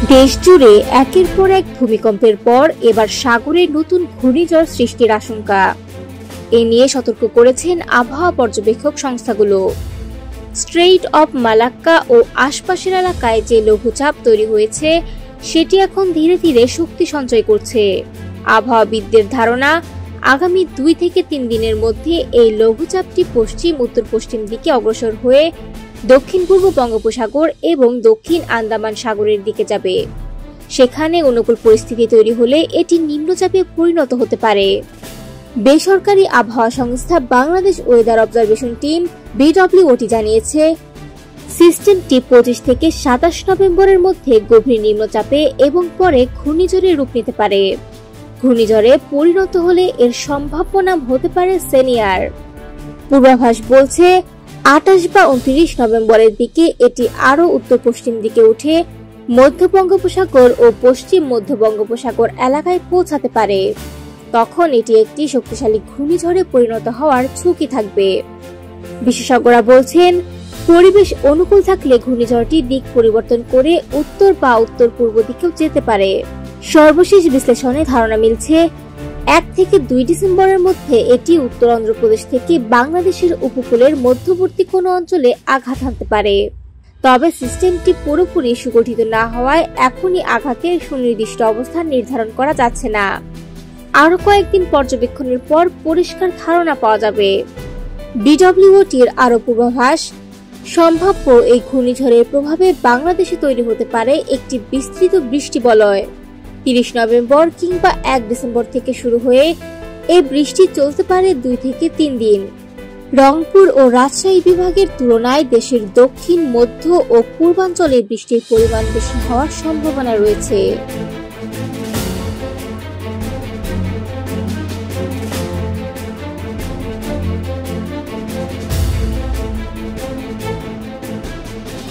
দেশ জুড়ে একের পর এক ভূমিকম্পের পর এবার সাগরে নতুন ঘূর্ণিঝড় সৃষ্টির আশঙ্কা। এ নিয়ে সতর্ক করেছেন আবহাওয়া পর্যবেক্ষক সংস্থাগুলো। স্ট্রেইট অফ মালাক্কা ও আশপাশের এলাকায় যে লঘুচাপ তৈরি হয়েছে সেটি এখন ধীরে ধীরে শক্তি সঞ্চয় করছে। আবহাওয়াবিদদের ধারণা, আগামী 2 থেকে 3 দিনের মধ্যে এই লঘুচাপটি পশ্চিম উত্তর পশ্চিম দিকে অগ্রসর হয়ে দক্ষিণ পূর্ব বঙ্গোপসাগর এবং দক্ষিণ আন্দামান সাগরের দিকে যাবে। সেখানে অনুকূল পরিস্থিতি তৈরি হলে এটি নিম্নচাপে পরিণত হতে পারে। বেসরকারি আবহাওয়া সংস্থা Bangladesh weather observation team BWOT জানিয়েছে, সিস্টেমটি 25 থেকে 27 নভেম্বরের মধ্যে গভীর নিম্নচাপে এবং পরে ঘূর্ণিঝড়ে রূপ নিতে পারে। ঘূর্ণিঝড়ে পরিণত হলে এর সম্ভাব্য নাম হতে পারে সেনিয়ার। পূর্বাভাস বলছে 28 বা 29 নভেম্বরের দিকে এটি আরও উত্তর পশ্চিম দিকে উঠে মধ্য বঙ্গোপসাগর ও পশ্চিম মধ্য বঙ্গোপসাগর এলাকায় পৌঁছাতে পারে। তখন এটি একটি শক্তিশালী ঘূর্ণিঝড়ে পরিণত হওয়ার ঝুঁকি থাকবে। বিশেষজ্ঞরা বলছেন, পরিবেশ অনুকূল থাকলে ঘূর্ণিঝড়টি দিক পরিবর্তন করে উত্তর বা উত্তর পূর্ব দিকেও যেতে পারে। সর্বশেষ বিশ্লেষণে ধারণা মিলছে 1 থেকে 2 ডিসেম্বরের মধ্যে এটি উত্তর অন্ধ্রপ্রদেশ থেকে বাংলাদেশের উপকূলের মধ্যবর্তী কোনো অঞ্চলে আঘাত হানতে পারে। তবে সিস্টেমটি পুরোপুরি সুগঠিত না হওয়ায় এখনই আঘাতের সুনির্দিষ্ট অবস্থান নির্ধারণ করা যাচ্ছে না। আরো কয়েকদিন পর্যবেক্ষণের পর পরিষ্কার ধারণা পাওয়া যাবে। BWOT-র আরো পূর্বাভাস, সম্ভাব্য এই ঘূর্ণিঝড়ের প্রভাবে বাংলাদেশে তৈরি হতে পারে একটি বিস্তৃত বৃষ্টিবলয়। 30 নভেম্বর কিংবা 1 ডিসেম্বর থেকে শুরু হয়ে এই বৃষ্টি চলতে পারে 2 থেকে 3 দিন। রংপুর ও রাজশাহী বিভাগের তুলনায় দেশের দক্ষিণ, মধ্য ও পূর্বাঞ্চলে বৃষ্টির পরিমাণ বেশি হওয়ার সম্ভাবনা রয়েছে।